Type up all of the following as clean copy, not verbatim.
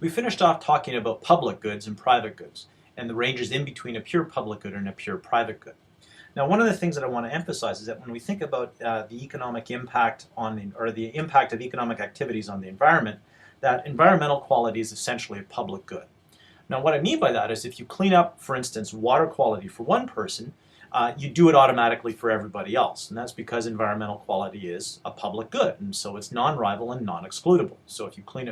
We finished off talking about public goods and private goods, and the ranges in between a pure public good and a pure private good. Now, one of the things that I want to emphasize is that when we think about the economic impact or the impact of economic activities on the environment, that environmental quality is essentially a public good. Now, what I mean by that is if you clean up, for instance, water quality for one person, you do it automatically for everybody else. And that's because environmental quality is a public good, and so it's non-rival and non-excludable. So if you clean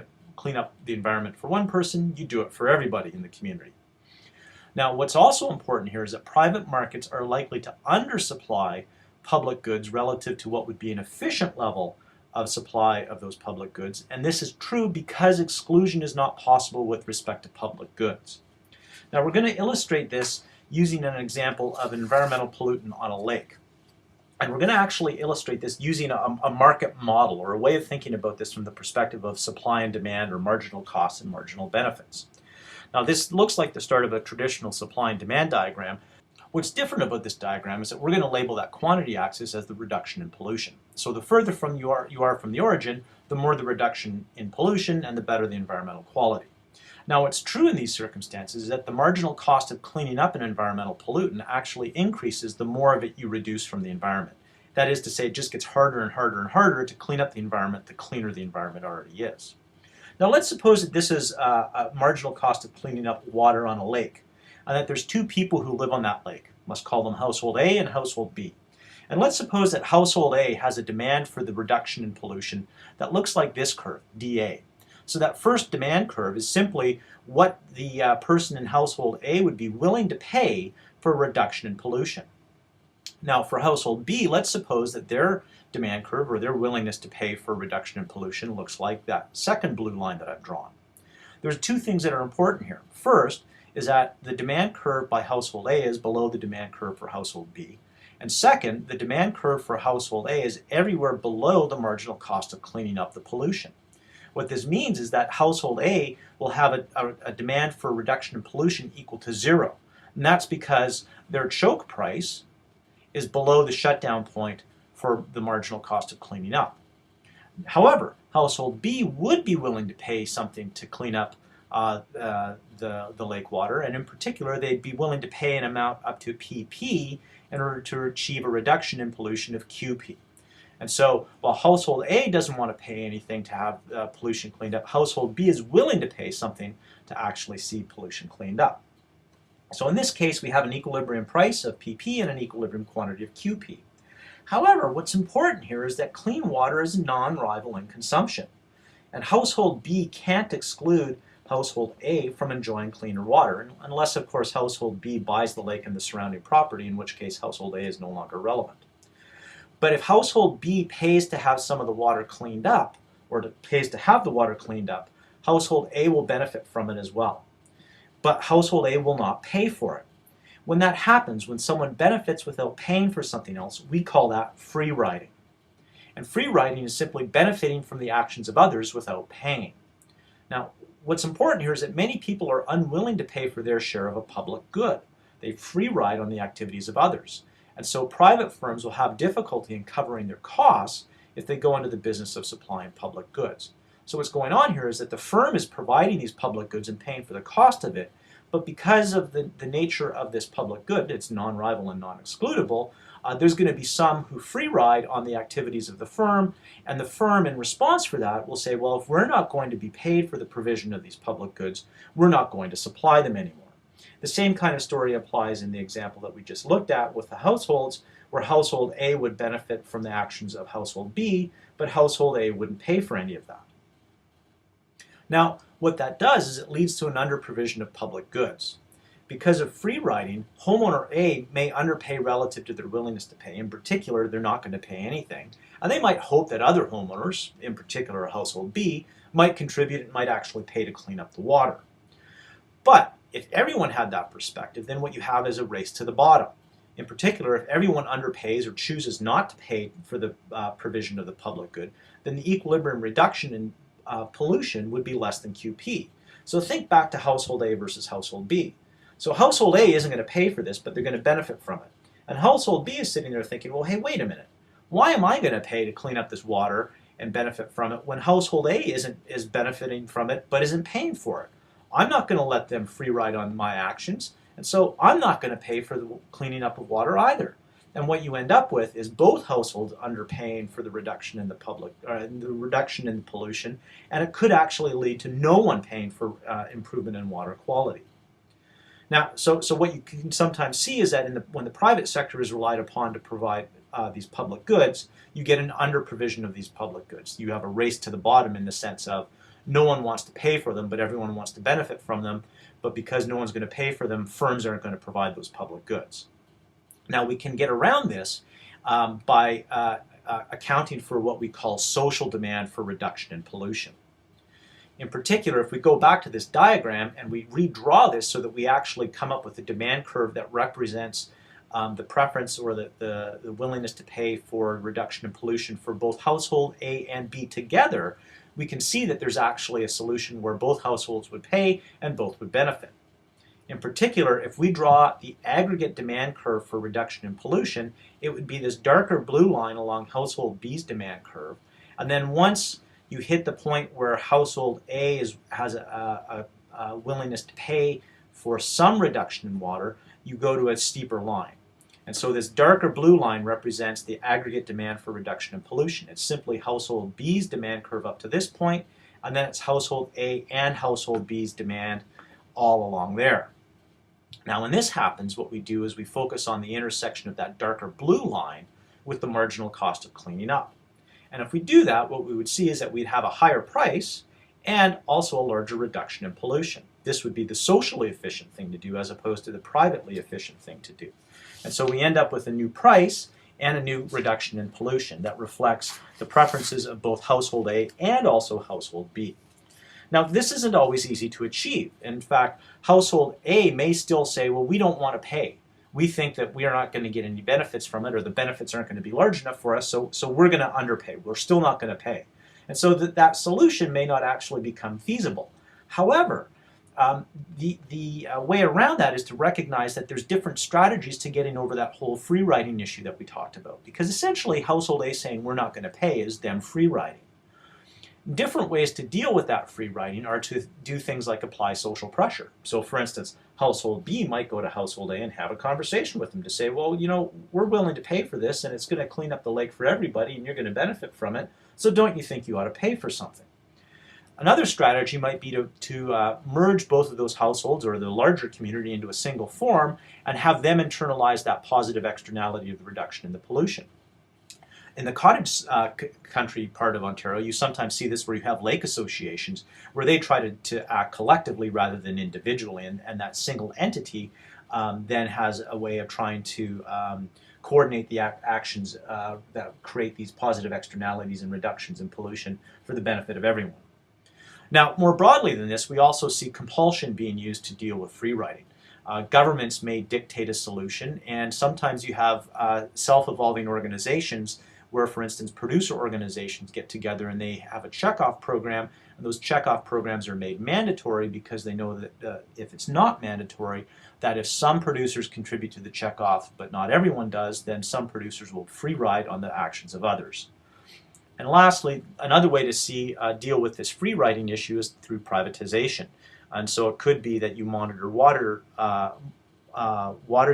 up the environment for one person, you do it for everybody in the community. Now, what's also important here is that private markets are likely to undersupply public goods relative to what would be an efficient level of supply of those public goods, and this is true because exclusion is not possible with respect to public goods. Now, we're going to illustrate this using an example of an environmental pollutant on a lake. And we're going to actually illustrate this using a market model, or a way of thinking about this from the perspective of supply and demand, or marginal costs and marginal benefits. Now, this looks like the start of a traditional supply and demand diagram. What's different about this diagram is that we're going to label that quantity axis as the reduction in pollution. So the further from you are from the origin, the more the reduction in pollution and the better the environmental quality. Now, what's true in these circumstances is that the marginal cost of cleaning up an environmental pollutant actually increases the more of it you reduce from the environment. That is to say, it just gets harder and harder and harder to clean up the environment the cleaner the environment already is. Now, let's suppose that this is a marginal cost of cleaning up water on a lake, and that there's two people who live on that lake. Let's call them household A and household B. And let's suppose that household A has a demand for the reduction in pollution that looks like this curve, dA. So that first demand curve is simply what the person in household A would be willing to pay for a reduction in pollution. Now, for household B, let's suppose that their demand curve, or their willingness to pay for a reduction in pollution, looks like that second blue line that I've drawn. There's two things that are important here. First is that the demand curve by household A is below the demand curve for household B. And second, the demand curve for household A is everywhere below the marginal cost of cleaning up the pollution. What this means is that household A will have a demand for a reduction in pollution equal to 0. And that's because their choke price is below the shutdown point for the marginal cost of cleaning up. However, household B would be willing to pay something to clean up the lake water, and in particular, they'd be willing to pay an amount up to pp in order to achieve a reduction in pollution of qp. And so, while household A doesn't want to pay anything to have pollution cleaned up, household B is willing to pay something to actually see pollution cleaned up. So in this case, we have an equilibrium price of pp and an equilibrium quantity of qp. However, what's important here is that clean water is non-rival in consumption, and household B can't exclude household A from enjoying cleaner water, unless, of course, household B buys the lake and the surrounding property, in which case household A is no longer relevant. But if household B pays to have some of the water cleaned up, or pays to have the water cleaned up, household A will benefit from it as well. But household A will not pay for it. When that happens, when someone benefits without paying for something else, we call that free riding. And free riding is simply benefiting from the actions of others without paying. Now, what's important here is that many people are unwilling to pay for their share of a public good. They free ride on the activities of others. And so private firms will have difficulty in covering their costs if they go into the business of supplying public goods. So what's going on here is that the firm is providing these public goods and paying for the cost of it, but because of the nature of this public good, it's non-rival and non-excludable, there's going to be some who free ride on the activities of the firm, and the firm, in response for that, will say, well, if we're not going to be paid for the provision of these public goods, we're not going to supply them anymore. The same kind of story applies in the example that we just looked at with the households, where household A would benefit from the actions of household B, but household A wouldn't pay for any of that. Now, what that does is it leads to an under-provision of public goods. Because of free riding, homeowner A may underpay relative to their willingness to pay. In particular, they're not going to pay anything. And they might hope that other homeowners, in particular household B, might contribute and might actually pay to clean up the water. But if everyone had that perspective, then what you have is a race to the bottom. In particular, if everyone underpays or chooses not to pay for the provision of the public good, then the equilibrium reduction in pollution would be less than QP. So think back to household A versus household B. So household A isn't going to pay for this, but they're going to benefit from it. And household B is sitting there thinking, well, hey, wait a minute. Why am I going to pay to clean up this water and benefit from it when household A is benefiting from it but isn't paying for it. I'm not going to let them free ride on my actions, and so I'm not going to pay for the cleaning up of water either. And what you end up with is both households underpaying for the reduction in the reduction in pollution, and it could actually lead to no one paying for improvement in water quality. Now, so what you can sometimes see is that when the private sector is relied upon to provide these public goods, you get an under-provision of these public goods. You have a race to the bottom in the sense of no one wants to pay for them, but everyone wants to benefit from them. But because no one's going to pay for them, firms aren't going to provide those public goods. Now, we can get around this by accounting for what we call social demand for reduction in pollution. In particular, if we go back to this diagram and we redraw this so that we actually come up with a demand curve that represents the preference or the willingness to pay for reduction in pollution for both household A and B together, we can see that there's actually a solution where both households would pay and both would benefit. In particular, if we draw the aggregate demand curve for reduction in pollution, it would be this darker blue line along household B's demand curve. And then once you hit the point where household A has a willingness to pay for some reduction in water, you go to a steeper line. And so this darker blue line represents the aggregate demand for reduction in pollution. It's simply household B's demand curve up to this point, and then it's household A and household B's demand all along there. Now, when this happens, what we do is we focus on the intersection of that darker blue line with the marginal cost of cleaning up. And if we do that, what we would see is that we'd have a higher price and also a larger reduction in pollution. This would be the socially efficient thing to do as opposed to the privately efficient thing to do. And so we end up with a new price and a new reduction in pollution that reflects the preferences of both household A and also household B. Now, this isn't always easy to achieve. In fact, household A may still say, well, we don't want to pay. We think that we are not going to get any benefits from it, or the benefits aren't going to be large enough for us, so we're going to underpay. We're still not going to pay. And so that solution may not actually become feasible. However, the way around that is to recognize that there's different strategies to getting over that whole free riding issue that we talked about. Because essentially, household A saying we're not going to pay is them free riding. Different ways to deal with that free riding are to do things like apply social pressure. So for instance, household B might go to household A and have a conversation with them to say, well, you know, we're willing to pay for this and it's going to clean up the lake for everybody and you're going to benefit from it, so don't you think you ought to pay for something? Another strategy might be to merge both of those households or the larger community into a single form and have them internalize that positive externality of the reduction in the pollution. In the cottage country part of Ontario, you sometimes see this where you have lake associations where they try to act collectively rather than individually, and that single entity then has a way of trying to coordinate the actions that create these positive externalities and reductions in pollution for the benefit of everyone. Now, more broadly than this, we also see compulsion being used to deal with free riding. Governments may dictate a solution, and sometimes you have self-evolving organizations where, for instance, producer organizations get together and they have a checkoff program, and those checkoff programs are made mandatory because they know that if it's not mandatory, that if some producers contribute to the checkoff but not everyone does, then some producers will free ride on the actions of others. And lastly, another way to deal with this free riding issue is through privatization. And so it could be that you monitor water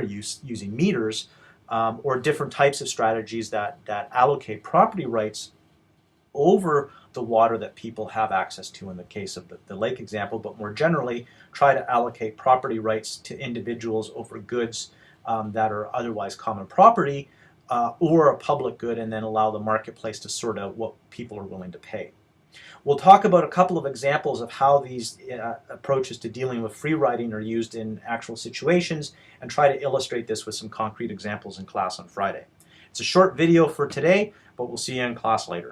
use using meters, or different types of strategies that allocate property rights over the water that people have access to in the case of the lake example, but more generally try to allocate property rights to individuals over goods that are otherwise common property or a public good, and then allow the marketplace to sort out what people are willing to pay. We'll talk about a couple of examples of how these approaches to dealing with free riding are used in actual situations and try to illustrate this with some concrete examples in class on Friday. It's a short video for today, but we'll see you in class later.